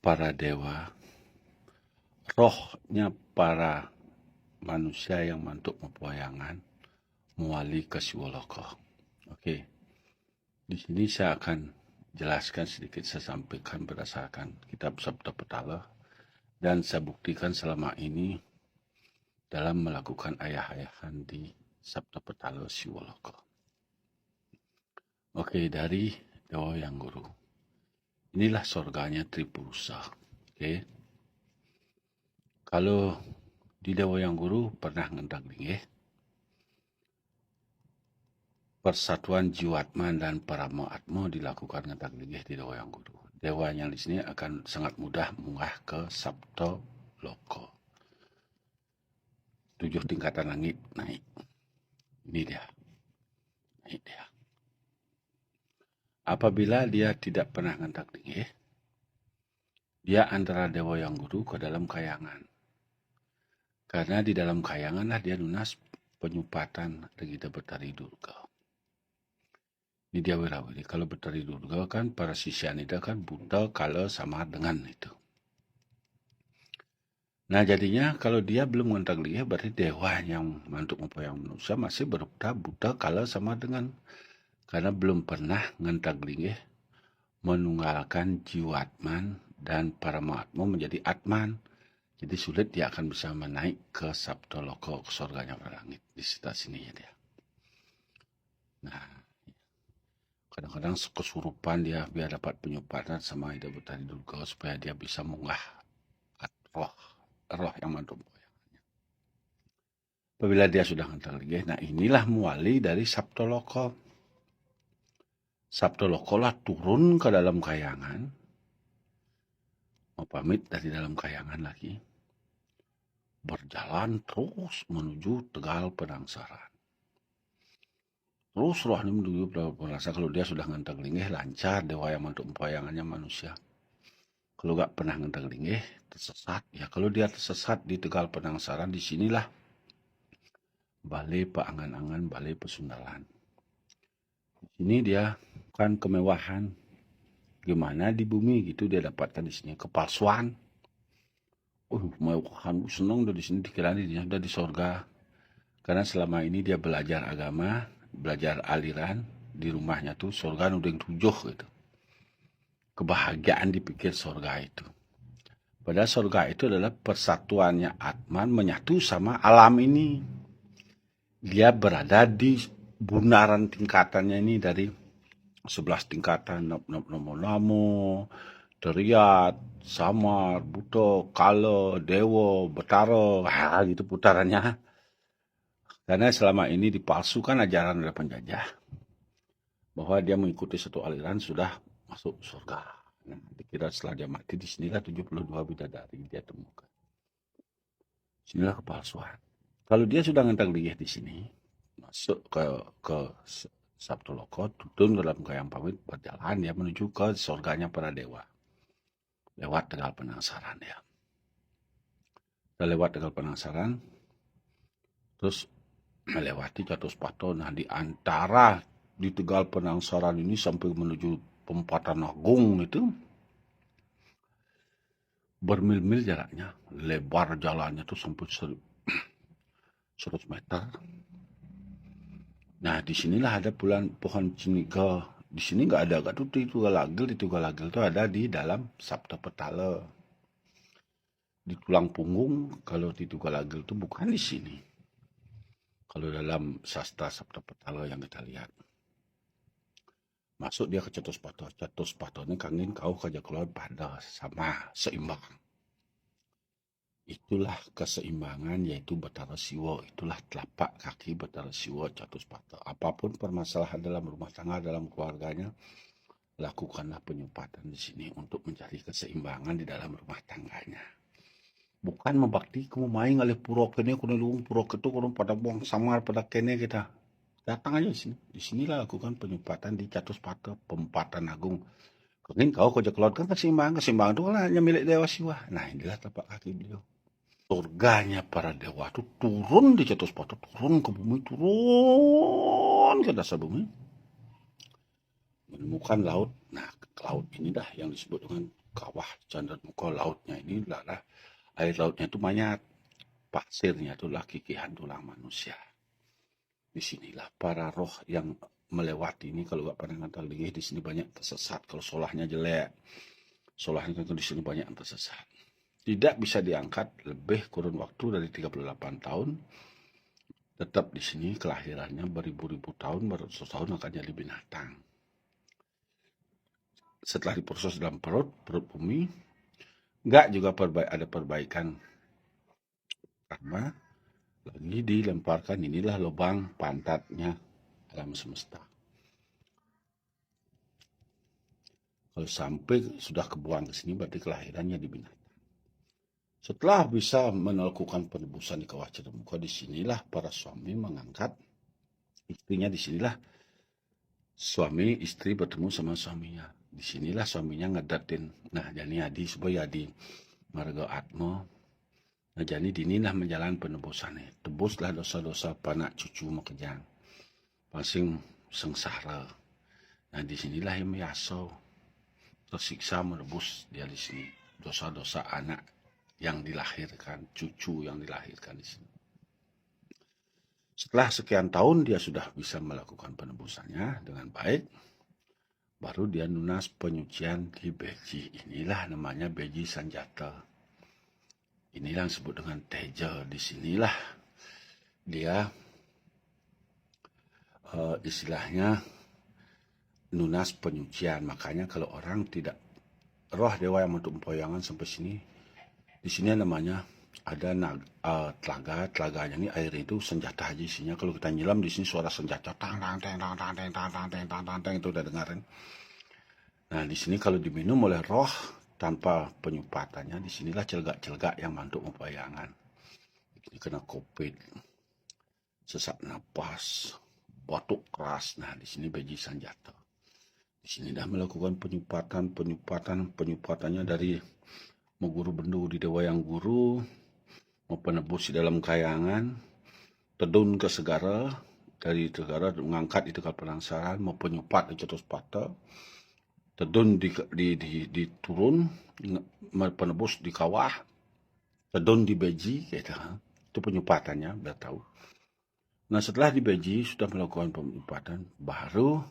para dewa, rohnya para manusia yang mantuk mempoyangan muali ke siwoloko. Oke, di sini saya akan jelaskan sedikit, saya sampaikan berdasarkan kitab Sabda Petala dan saya buktikan selama ini dalam melakukan ayah-ayahan di Sabda Petala Siwoloko. Oke, dari Dewa Yang Guru. Inilah surganya Tripurusa. Oke. Kalau di Dewa Yang Guru pernah ngentak linggih, persatuan jiwatma dan parama atma dilakukan ngentak linggih di Dewa Yang Guru. Dewa yang di sini akan sangat mudah munggah ke Sabda Loko. 7 tingkatan langit naik. Ini dia. Naik dia. Apabila dia tidak pernah ngentak linggih, dia antara Dewa Yang Guru ke dalam kayangan. Karena di dalam kayangan lah dia lunas penyupatan Regida Betari Durga. Ini dia wirawiri. Kalau Betari Durga kan para sisyanida kan buta kala sama dengan itu. Nah jadinya kalau dia belum ngentak linggih berarti dewa yang mantuk mempoyang manusia masih buta kala sama dengan. Karena belum pernah ngentak linggih menunggalkan jiwatman dan paramatma menjadi atman. Jadi sulit dia akan bisa menaik ke Sabda Loko, ke surganya para langit. Di sekitar sini ya dia. Nah, kadang-kadang kesurupan dia biar dapat penyupatan sama Ida Betari Durga supaya dia bisa munggah roh yang mantuk mempoyangannya. Apabila dia sudah ngentak linggih, nah inilah muali dari Sabda Loko. Sabda Loko lah turun ke dalam kayangan, mau pamit dari dalam kayangan lagi, berjalan terus menuju Tegal Penangsaran. Terus rohnya menuju Tegal Penangsaran. Kalau dia sudah ngentak linggih, lancar dewa yang mantuk mempoyangannya manusia. Kalau gak pernah ngentak linggih, tersesat. Ya kalau dia tersesat di Tegal Penangsaran, disinilah Balai Paangan-angan, Balai Pesundalan. Di sini dia kan kemewahan. Gimana di bumi gitu dia dapatkan di sini kepalsuan. Mewahan senang udah di sini dikirani dia udah di sorga. Karena selama ini dia belajar agama, belajar aliran di rumahnya tuh sorga udah yang 7 gitu. Kebahagiaan dipikir sorga itu. Padahal sorga itu adalah persatuannya Atman menyatu sama alam ini. Dia berada di bundaran tingkatannya ini dari 11 tingkatan, namo, teriat, samar, buto, kala, dewa, betara, gitu putarannya. Karena selama ini dipalsukan ajaran oleh penjajah bahwa dia mengikuti satu aliran sudah masuk surga. Nah, dikira setelah dia mati di sinilah 72 bidadari dia temukan. Sinilah kepalsuan. Kalau dia sudah ngentak linggih di sini, masuk ke Sabda Loko, turun dalam kayang pamit, berjalan dia menuju ke surganya para dewa. Lewat Tegal Penangsaran ya. Kita lewat Tegal Penangsaran, terus melewati Catuspato. Nah di antara di Tegal Penangsaran ini sampai menuju Pempatan Agung itu, bermil-mil jaraknya, lebar jalannya tuh sampai 100 meter. Nah disinilah ada pohon ciniga. Di sini nggak ada, di Tugalagil itu ada di dalam Sabda Petala. Di tulang punggung, kalau di Tugalagil itu bukan di sini. Kalau dalam sastra Sabda Petala yang kita lihat. Masuk dia ke Catuspato. Catuspato ini kangin kau kaja keluar pada sama seimbang. Itulah keseimbangan yaitu Betara Siwa. Itulah telapak kaki Betara Siwa Catuspato. Apapun permasalahan dalam rumah tangga, dalam keluarganya, lakukanlah penyupatan di sini untuk mencari keseimbangan di dalam rumah tangganya. Bukan membakti kamu main oleh pura kene, kuno luung pura ketu, kuno pada buang samar pada kene kita. Datang aja di sini. Di sinilah lakukan penyupatan di Catuspato, Pempatan Agung. Kengin kau kerja keluar kan keseimbangan itu kan hanya milik Dewa Siwa. Nah inilah tapak kaki beliau. Surganya para dewa itu turun di Catuspato, turun ke bumi, turun ke dasar bumi. Menemukan laut. Nah laut ini dah yang disebut dengan kawah Candramuka. Lautnya ini adalah air lautnya itu mayat, pasirnya itulah kikihan tulang manusia. Disinilah para roh yang melewati ini, kalau gak pernah ngantar lagi, di sini banyak tersesat. Kalau solahnya jelek, solahnya kan di sini banyak yang tersesat. Tidak bisa diangkat lebih kurun waktu dari 38 tahun. Tetap di sini kelahirannya beribu-ribu tahun, beratus tahun akan jadi binatang. Setelah diproses dalam perut bumi, nggak juga ada perbaikan karma, lagi dilemparkan, inilah lubang pantatnya alam semesta. Kalau sampai sudah kebuang ke sini, berarti kelahirannya di binatang. Setelah bisa melakukan penebusan di kawah Candramuka, disinilah para suami mengangkat istrinya. Disinilah suami istri bertemu sama suaminya. Disinilah suaminya ngedatin. Nah, jadi adi supaya di marga atmo. Nah, jadi dinilah menjalan penebusannya. Tebuslah dosa-dosa panak cucu makejang. Pasing sengsara. Nah, disinilah yang meyaso tersiksa menebus dia di sini. Dosa-dosa anak yang dilahirkan, cucu yang dilahirkan di sini. Setelah sekian tahun dia sudah bisa melakukan penebusannya dengan baik, baru dia lunas penyucian di beji. Inilah namanya beji sanjata. Inilah yang disebut dengan teja. Disinilah dia istilahnya lunas penyucian. Makanya kalau orang tidak roh dewa yang untuk empoyangan sampai sini, di sini namanya ada telaganya ini, air itu senjata aja isinya. Kalau kita nyelam di sini suara senjata tang tang tang tang tang tang tang tang tang tang tang itu udah dengarin. Nah, di sini kalau diminum oleh roh tanpa penyupatannya, di sinilah celegak-celegak yang mantuk membayangan. Ini kena covid, sesak napas, batuk keras. Nah, di sini beji sanjata. Di sini dah melakukan penyupatannya dari mau guru bendu di dewa yang guru, mau penebus di dalam kayangan, tedun ke segara, dari segara mengangkat itu ke penangsaran, mau penyupat di cetus pata, tedun di turun, penebus di kawah, tedun di beji, gitu. Itu penyupatannya, biar tahu. Nah, setelah di beji sudah melakukan penyupatan, baru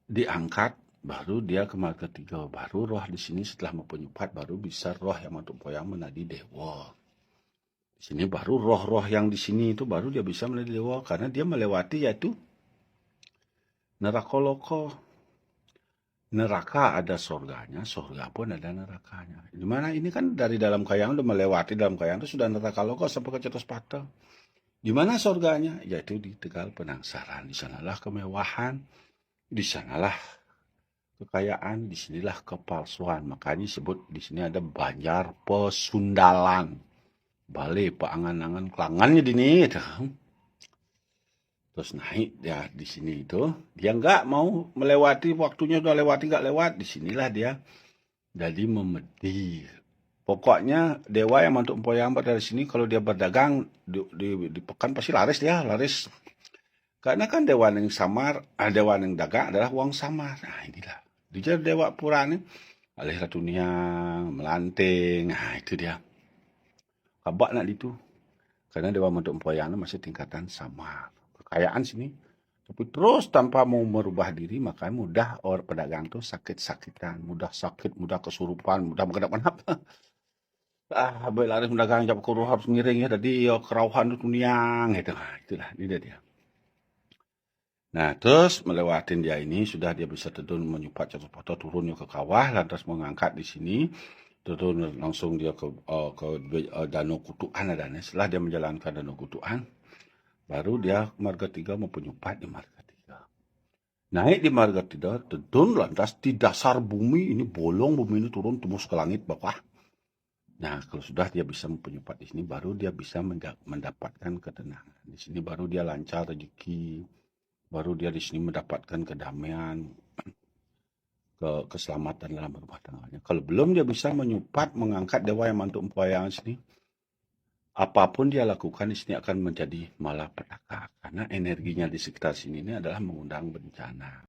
diangkat, baru dia ke marga 3. Baru roh di sini setelah mempenyupat, baru bisa roh yang mantuk poyang menadi dewa. Di sini baru roh-roh yang di sini itu baru dia bisa menadi dewa, karena dia melewati yaitu neraka loko. Neraka ada surganya, surga pun ada nerakanya. Dimana ini kan dari dalam kayang udah melewati dalam kayang itu sudah neraka loko sampai ke cetus pata. Di mana surganya? Yaitu di Tegal Penangsaran. Di sanalah kemewahan, di sanalah kekayaan, di sinilah kepalsuan. Makanya disebut di sini ada Banjar Pesundalan. Bale paangan-angan kelangannya di ini. Terus naik dia di sini itu, dia nggak mau melewati, waktunya sudah lewati nggak lewat, di sinilah dia jadi memedi. Pokoknya dewa yang mantuk empoyang dari sini, kalau dia berdagang di pekan pasti laris dia, laris. Karena kan dewa yang samar, dewa yang dagang adalah uang samar. Nah, inilah. Dia dewa pura ini, alih ratunia, melanting, nah itu dia. Kabak nak itu. Karena dewa mantuk empoyang masih tingkatan samar. Kekayaan sini. Tapi terus tanpa mau merubah diri, makanya mudah orang pedagang tuh sakit-sakitan, mudah sakit, mudah kesurupan, mudah mengenapa-napa. Laris mendagang jam kuruh harus ngiring ya, tadi ya kerauhan itu niang gitu. Nah, itulah ini dia. Nah, terus melewatin dia ini sudah dia bisa tedun menyupat cetus pata, turun ke kawah, lantas mengangkat di sini, turun langsung dia ke danau Kutuan adanya. Setelah dia menjalankan danau Kutuan, baru dia marga 3 mau penyupat di marga 3. Naik di marga 3, tedun lantas di dasar bumi ini bolong, bumi ini turun tembus ke langit bawah. Nah, kalau sudah dia bisa mempenyupat di sini, baru dia bisa mendapatkan ketenangan. Di sini baru dia lancar rezeki, baru dia di sini mendapatkan kedamaian, keselamatan dalam rumah tangganya. Kalau belum dia bisa menyupat, mengangkat dewa yang mantuk empoyang sini, apapun dia lakukan di sini akan menjadi malapetaka, karena energinya di sekitar sini ini adalah mengundang bencana.